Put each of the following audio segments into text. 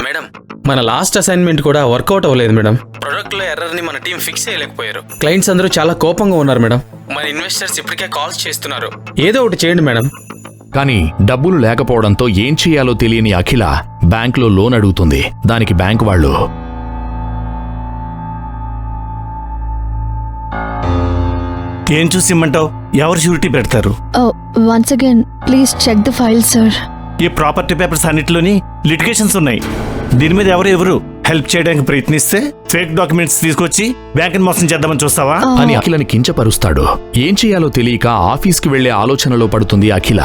Madam, మన last assignment కూడా work out అవ్వలేదు మేడం. ప్రొడక్ట్లో ఎర్రర్ని మన టీం ఫిక్స్ చేయలేకపోయారు. క్లయింట్స్ అందరూ చాలా కోపంగా ఉన్నారు మేడం. మన ఇన్వెస్టర్స్ ఇప్పటికే కాల్స్ చేస్తున్నారు. ఏదో ఒకటి చేయండి మేడం. కానీ డబ్బులు లేకపోవడంతో ఏం చేయాలో తెలియని అఖిల బ్యాంకులో లోన్ అడుగుతుంది. దానికి బ్యాంకు వాళ్ళు, ఏం చూసి ఇమ్మంటావు? ఎవరు షూరిటీ పెడతారు? Once again please check the file sir. ఈ ప్రాపర్టీ పేపర్స్ అన్నిటిలోని లిటిగేషన్స్ ఉన్నాయి. దీని మీద ఎవరు హెల్ప్ చేయడానికి ప్రయత్నిస్తే ఫేక్ డాక్యుమెంట్స్ తీసుకొచ్చి బ్యాంకుని మోసం చేద్దామని చూస్తావా అని అఖిలని కించపరుస్తాడు. ఏం చేయాలో తెలియక ఆఫీస్కి వెళ్లే ఆలోచనలో పడుతుంది అఖిల.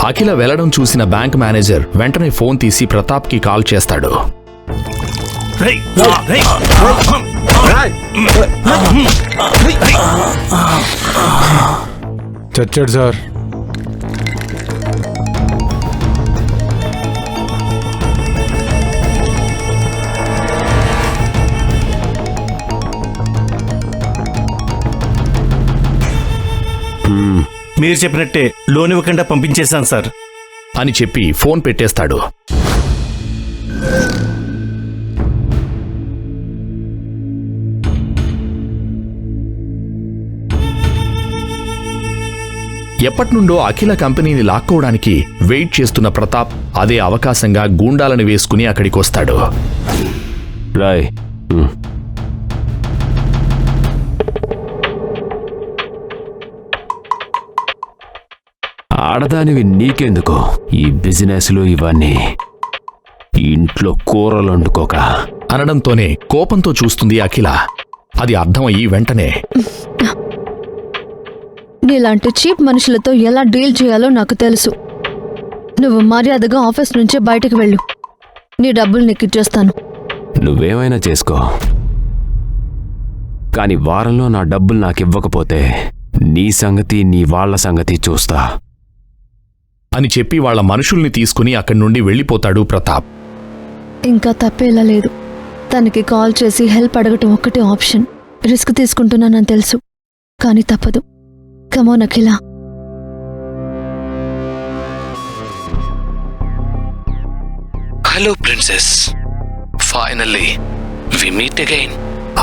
అఖిల వెళ్లడం చూసిన బ్యాంక్ మేనేజర్ వెంటనే ఫోన్ తీసి ప్రతాప్కి కాల్ చేస్తాడు. చచ్చాడు సార్. మీరు చెప్పినట్టే లోన్ ఇవ్వకుండా పంపించేశాను సార్ అని చెప్పి ఫోన్ పెట్టేస్తాడు. ఎప్పటినుండో అఖిల కంపెనీని లాక్కోవడానికి వెయిట్ చేస్తున్న ప్రతాప్ అదే అవకాశంగా గూండాలను వేసుకుని అక్కడికొస్తాడు. రాయ్, ఆడదానివి నీకెందుకో ఈ బిజినెస్లు ఇవన్నీ, ఇంట్లో కూరలు వండుకోక అనడంతోనే కోపంతో చూస్తుంది అఖిల. అది అర్థమయ్యి వెంటనే, నీలాంటి చీప్ మనుషులతో ఎలా డీల్ చేయాలో నాకు తెలుసు. నువ్వు మర్యాదగా ఆఫీస్ నుంచే బయటకు వెళ్ళు. నీ డబ్బులు నీకు ఇచ్చేస్తాను. నువ్వేమైనా చేసుకో, కానీ వారంలో నా డబ్బులు నాకివ్వకపోతే నీ సంగతి నీ వాళ్ల సంగతి చూస్తా అని చెప్పి వాళ్ల మనుషుల్ని తీసుకుని అక్కడి నుండి వెళ్ళిపోతాడు ప్రతాప్. ఇంకా తప్పేలా లేదు. తనకి కాల్ చేసి హెల్ప్ అడగటం ఒక్కటే ఆప్షన్. రిస్క్ తీసుకుంటున్నానని తెలుసు, కానీ తప్పదు. Come on Akhila. Hello princess, finally we meet again.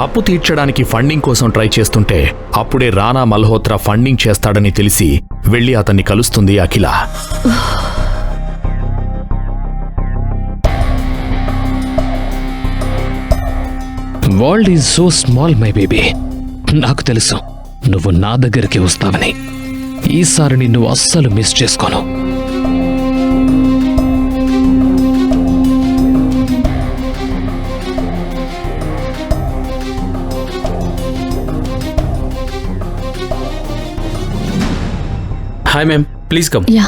అప్పు తీర్చడానికి ఫండింగ్ కోసం ట్రై చేస్తుంటే అప్పుడే రానా మల్హోత్రా ఫండింగ్ చేస్తాడని తెలిసి వెళ్లి అతన్ని కలుస్తుంది Akhila. World is so small my baby. నాకు తెలుసు నువ్వు నా దగ్గరికి వస్తావని. ఈసారి నిన్ను అస్సలు మిస్ చేసుకోను. Hi ma'am, please come. Yeah.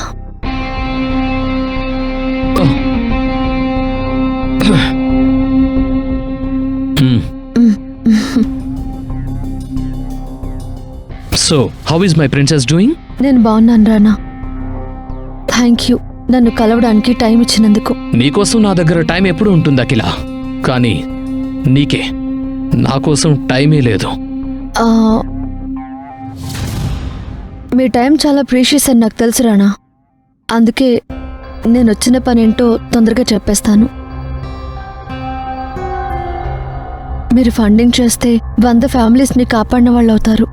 So how is my princess doing? నేను బాగున్నాను రానా. థ్యాంక్ యూ నన్ను కలవడానికి టైం ఇచ్చినందుకు. నీకోసం నా దగ్గర టైం ఎప్పుడు ఉంటుంది అఖిల, కానీ నీకే నా కోసం టైమే లేదు. మీ టైం చాలా ప్రీషియస్ అని నాకు తెలుసు రానా. అందుకే నేను వచ్చిన పనేంటో తొందరగా చెప్పేస్తాను. మీరు ఫండింగ్ చేస్తే 100 ఫ్యామిలీస్ని కాపాడిన వాళ్ళు అవుతారు.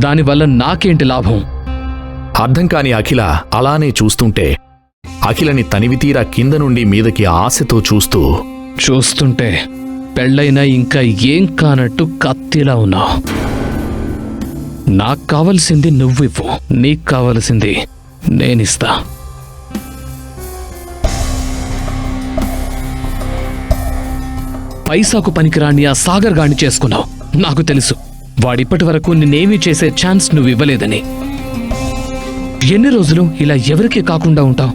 దానివల్ల నాకేంటి లాభం? అర్థం కాని అఖిల అలానే చూస్తుంటే అఖిలని తనివితీరా కింద నుండి మీదకి ఆశతో చూస్తుంటే పెళ్ళైనా ఇంకా ఏం కానట్టు కత్తిలా ఉన్నావు. నాకు కావలసింది నువ్వివ్వు, నీకు కావలసింది నేనిస్తా. పైసాకు పనికిరాని ఆ సాగర్ గాడిని చేసుకున్నావు. నాకు తెలుసు వాడిప్పటి వరకు నిన్నేమీ చేసే ఛాన్స్ నువ్వు ఇవ్వలేదని. ఎన్ని రోజులు ఇలా ఎవరికీ కాకుండా ఉంటావు?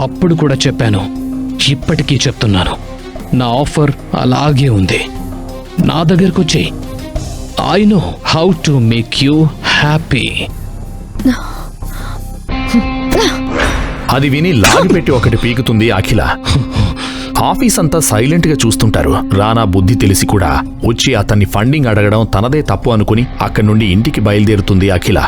అప్పుడు కూడా చెప్పాను, ఇప్పటికీ చెప్తున్నాను, నా ఆఫర్ అలాగే ఉంది. నా దగ్గరకు వచ్చి I know how to make you happy. అది విని లాగిపెట్టి ఒకటి పీకుతుంది అఖిల. ఆఫీస్ అంతా సైలెంట్ గా చూస్తుంటారు. రానా బుద్ధి తెలిసి కూడా వచ్చి అతన్ని ఫండింగ్ అడగడం తనదే తప్పు అనుకుని అక్కడి నుండి ఇంటికి బయలుదేరుతుంది అఖిల.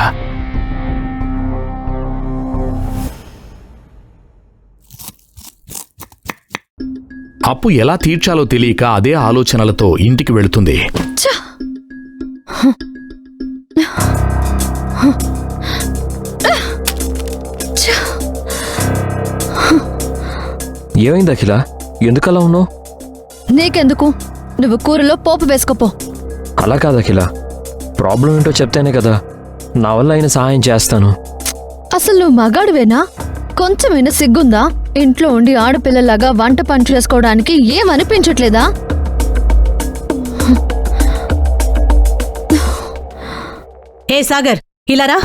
అప్పు ఎలా తీర్చాలో తెలియక అదే ఆలోచనలతో ఇంటికి వెళుతుంది. ఏమైంది అఖిల? ఎందుకలా ఉన్నావు? నీకెందుకు? నువ్వు కూరలో పోపు వేసుకోపో. అలా కాదు అఖిల, ప్రాబ్లం ఏంటో చెప్తేనే కదా నా వల్ల అయిన సహాయం చేస్తాను. అసలు నువ్వు మగాడివేనా? కొంచెమైనా సిగ్గుందా? ఇంట్లో ఉండి ఆడపిల్లలాగా వంట పని చేసుకోవడానికి ఏమనిపించట్లేదా? ఏ సాగర్, ఇలారా.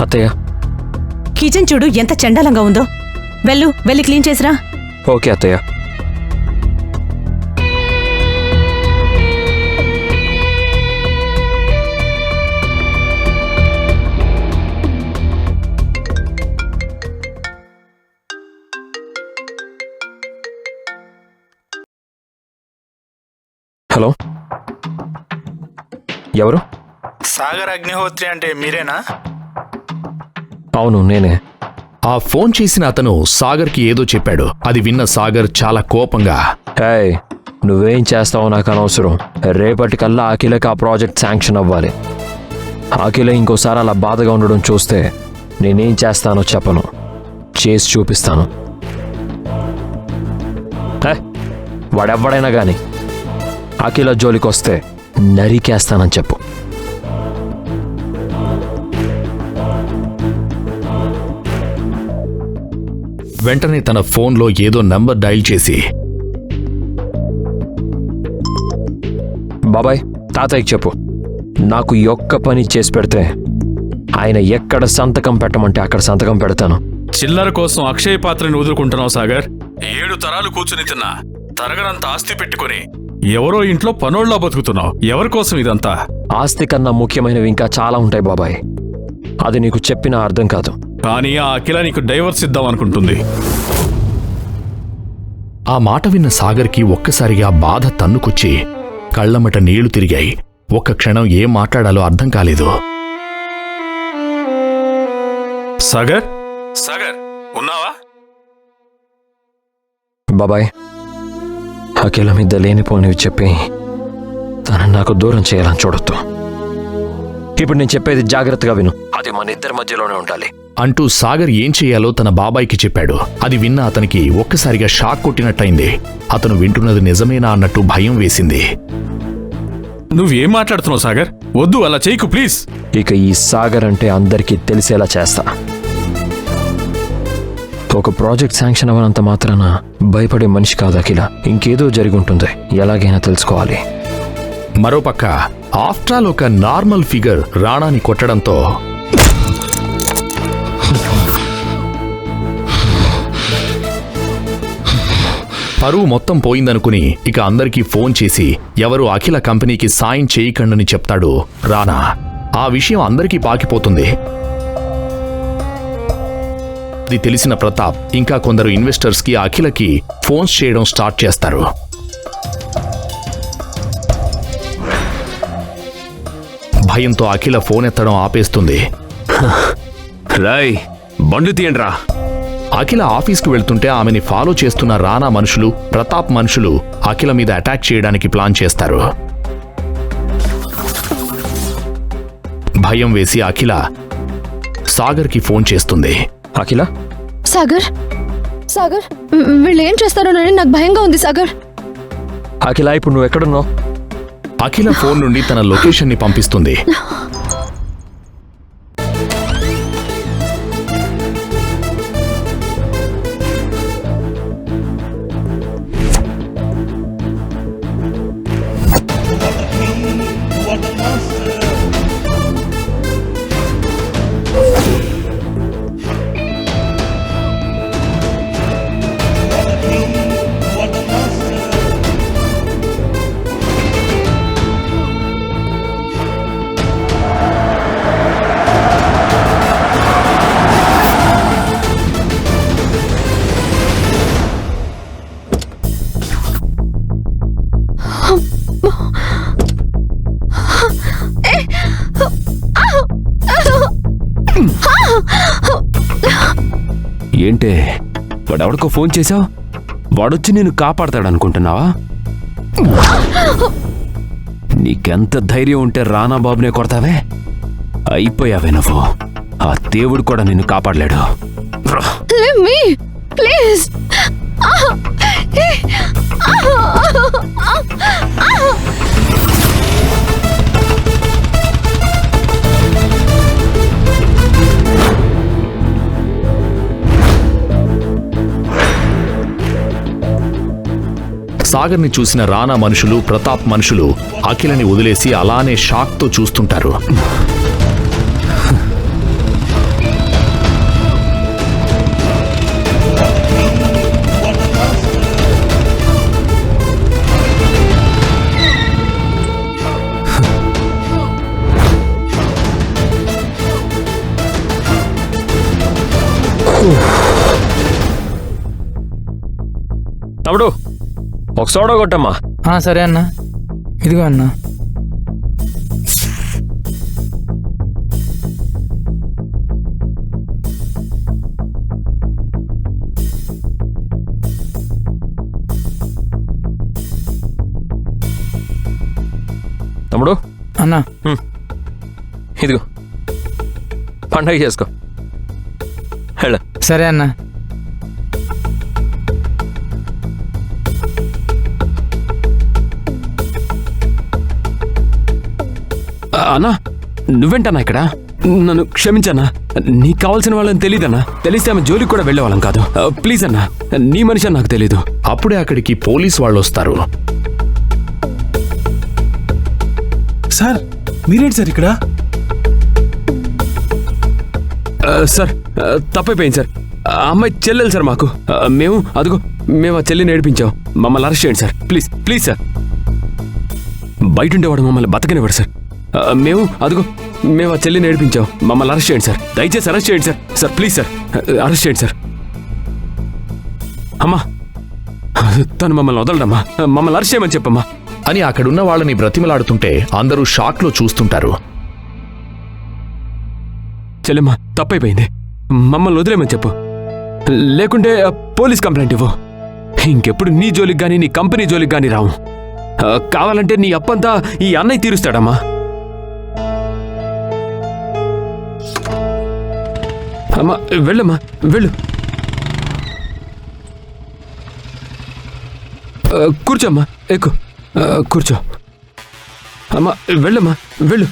అత్తయ్య. కిచెన్ చూడు ఎంత చండాలంగా ఉందో. వెళ్ళి క్లీన్ చేసిరా. ఓకే అత్తయ్య. హలో, ఎవరు? సాగర్ అగ్నిహోత్రి అంటే మీరేనా? అవును, నేనే. ఆ ఫోన్ చేసిన అతను సాగర్కి ఏదో చెప్పాడు. అది విన్న సాగర్ చాలా కోపంగా, ఏయ్, నువ్వేం చేస్తావో నాకు అనవసరం. రేపటికల్లా అఖిలకి ఆ ప్రాజెక్ట్ శాంక్షన్ అవ్వాలి. అఖిల ఇంకోసారి అలా బాధగా ఉండడం చూస్తే నేనేం చేస్తానో చెప్పను, చేసి చూపిస్తాను. వాడెవ్వడైనా గాని అఖిల జోలికొస్తే నరికేస్తానని చెప్పు. వెంటనే తన ఫోన్లో ఏదో నంబర్ డైల్ చేసి, బాబాయ్, తాతయ్యకి చెప్పు, నాకు ఈ ఒక్క పని చేసి పెడితే ఆయన ఎక్కడ సంతకం పెట్టమంటే అక్కడ సంతకం పెడతాను. చిల్లర కోసం అక్షయ పాత్రని వదులుకుంటున్నావు సాగర్. 7 తరాలు కూర్చుని తిన్నా తరగనంత ఆస్తి పెట్టుకుని ఎవరో ఇంట్లో పనోళ్ళ బతుకుతున్నావు. ఎవరి కోసం ఇదంతా? ఆస్తి కన్నా ముఖ్యమైనవి ఇంకా చాలా ఉంటాయి బాబాయ్. అది నీకు చెప్పినా అర్థం కాదు. కానీ ఆ అఖిల నీకు డైవర్స్ ఇద్దాం అనుకుంటుంది. ఆ మాట విన్న సాగర్కి ఒక్కసారిగా బాధ తన్నుకొచ్చి కళ్లమట నీళ్లు తిరిగాయి. ఒక్క క్షణం ఏం మాట్లాడాలో అర్థం కాలేదు. సాగర్, సాగర్ ఉన్నావా? బాబాయ్, అఖిల మీద లేనిపోనివి చెప్పి తనని నాకు దూరం చేయాలని చూడొద్దు. ఇప్పుడు నేను చెప్పేది జాగ్రత్తగా విను. అది మన ఇద్దరి మధ్యలోనే ఉండాలి అంటూ సాగర్ ఏం చేయాలో తన బాబాయికి చెప్పాడు. అది విన్న అతనికి ఒక్కసారిగా షాక్ కొట్టినట్టయింది. అతను వింటున్నది నిజమేనా అన్నట్టు భయం వేసింది. నువ్వేం మాట్లాడుతున్నావు సాగర్? వద్దు, అలా చేయకు ప్లీజ్. ఇక ఈ సాగర్ అంటే అందరికీ తెలిసేలా చేస్తా. ఒక ప్రాజెక్ట్ శాంక్షన్ అవ్వనంత మాత్రాన భయపడే మనిషి కాదు అఖిల. ఇంకేదో జరిగి ఉంటుంది, ఎలాగైనా తెలుసుకోవాలి. మరోపక్క ఆఫ్టరాల్ ఒక నార్మల్ ఫిగర్ రాణాని కొట్టడంతో పరువు మొత్తం పోయిందనుకుని ఇక అందరికీ ఫోన్ చేసి ఎవరు అఖిల కంపెనీకి సాయం చేయకండని చెప్తాడు రాణా. ఆ విషయం అందరికీ పాకిపోతుంది. అది తెలిసిన ప్రతాప్ ఇంకా కొందరు ఇన్వెస్టర్స్కి అఖిలకి ఫోన్స్ చేయడం స్టార్ట్ చేస్తారు. భయంతో అఖిల ఫోన్ ఎత్తడం ఆపేస్తుంది. రాయ్, బండు తీయండ్రా. అఖిల ఆఫీస్కి వెళ్తుంటే ఆమెని ఫాలో చేస్తున్న రానా మనుషులు, ప్రతాప్ మనుషులు అఖిల మీద అటాక్ చేయడానికి ప్లాన్ చేస్తారు. భయం వేసి అఖిల సాగర్కి ఫోన్ చేస్తుంది. అఖిల, సాగర్, సాగర్, వీళ్ళు ఏం చేస్తారోనని నాకు భయంగా ఉంది సాగర్. అఖిల, ఇప్పుడు నువ్వు ఎక్కడున్నావు? అఖిల ఫోన్ నుండి తన లొకేషన్ని పంపిస్తుంది. ఏంటే వాడెవడికో ఫోన్ చేశావు? వాడొచ్చి నేను కాపాడతాడనుకుంటున్నావా? నీకెంత ధైర్యం ఉంటే రానా బాబునే కొడతావే? అయిపోయావే నువ్వు. ఆ దేవుడు కూడా నిన్ను కాపాడలేడు. Leave me, please. సాగర్ని చూసిన రానా మనుషులు, ప్రతాప్ మనుషులు అఖిలని వదిలేసి అలానే షాక్తో చూస్తుంటారు. తమ్ముడు ఒక సోడా కొట్టమ్మా. సరే అన్న, ఇదిగో అన్న. తమ్ముడు అన్న, ఇదిగో పండగ చేసుకో. హలో. సరే అన్న. అన్నా, నువ్వేంటన్నా ఇక్కడ? నన్ను క్షమించన్నా. నీకు కావాల్సిన వాళ్ళని తెలీదన్నా. తెలిస్తే ఆమె జోలికి కూడా వెళ్ళేవాళ్ళం కాదు. ప్లీజ్ అన్నా, నీ మనిషి నాకు తెలీదు. అప్పుడే అక్కడికి పోలీస్ వాళ్ళు వస్తారు. సార్ మీరేంటి సార్ ఇక్కడ? సార్ తప్పైపోయింది సార్. ఆ అమ్మాయి చెల్లెలు సార్ మాకు. మేము ఆ చెల్లిని ఏడిపించాం. మమ్మల్ని అరెస్ట్ చేయండి సార్. Please please sir. బయట ఉండేవాడు మమ్మల్ని బతకనివాడు సార్. మేము ఆ చెల్లిని ఏడిపించాం. మమ్మల్ని అరెస్ట్ చేయండి సార్. దయచేసి అరెస్ట్ చేయండి sir. Sir please sir, arrest చేయండి సార్. అమ్మా, తను మమ్మల్ని వదలడమ్మా. మమ్మల్ని అరెస్ట్ చేయమని చెప్పమ్మా అని అక్కడున్న వాళ్ళని బ్రతిమలాడుతుంటే అందరూ షాక్లో చూస్తుంటారు. చెల్లెమ్మా, తప్పైపోయింది. మమ్మల్ని వదిలేమని చెప్పు. లేకుంటే పోలీస్ కంప్లైంట్ ఇవ్వు. ఇంకెప్పుడు నీ జోలికి గానీ నీ కంపెనీ జోలికి గానీ రావు. కావాలంటే నీ అప్పంతా ఈ అన్నయ్య తీరుస్తాడమ్మా. అమ్మా వెళ్ళమ్మా, వెళ్ళు. కూర్చోమ్మా, ఎక్కు. కూర్చో. అమ్మా వెళ్ళమ్మా, వెళ్ళు.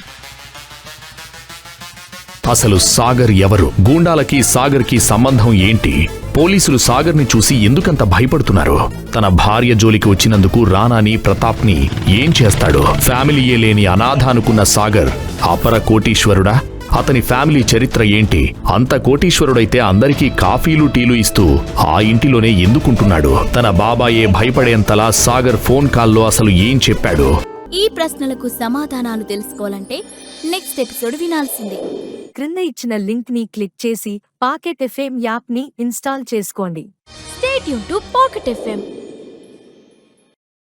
అసలు సాగర్ ఎవరు? గూండాలకి సాగర్కి సంబంధం ఏంటి? పోలీసులు సాగర్ని చూసి ఎందుకంత భయపడుతున్నారు? తన భార్య జోలికి వచ్చినందుకు రానాని, ప్రతాప్ని ఏం చేస్తాడు? ఫ్యామిలీయే లేని అనాథ అనుకున్న సాగర్ అపర కోటీశ్వరుడా? అతని ఫ్యామిలీ చరిత్ర ఏంటి? అంత కోటీశ్వరుడైతే అందరికీ కాఫీలు టీలు ఇస్తూ ఆ ఇంటిలోనే ఎందుకుంటున్నాడు? తన బాబాయే భయపడేంతలా సాగర్ ఫోన్ కాల్లో అసలు ఏం చెప్పాడు? ఈ ప్రశ్నలకు సమాధానాలు తెలుసుకోవాలంటే నెక్స్ట్ ఎపిసోడ్ వినాల్సిందే. క్రింద ఇచ్చిన లింక్ ని క్లిక్ చేసి పాకెట్ ఎఫ్ఎం యాప్ ని ఇన్స్టాల్ చేసుకోండి. Stay tune to pocket FM.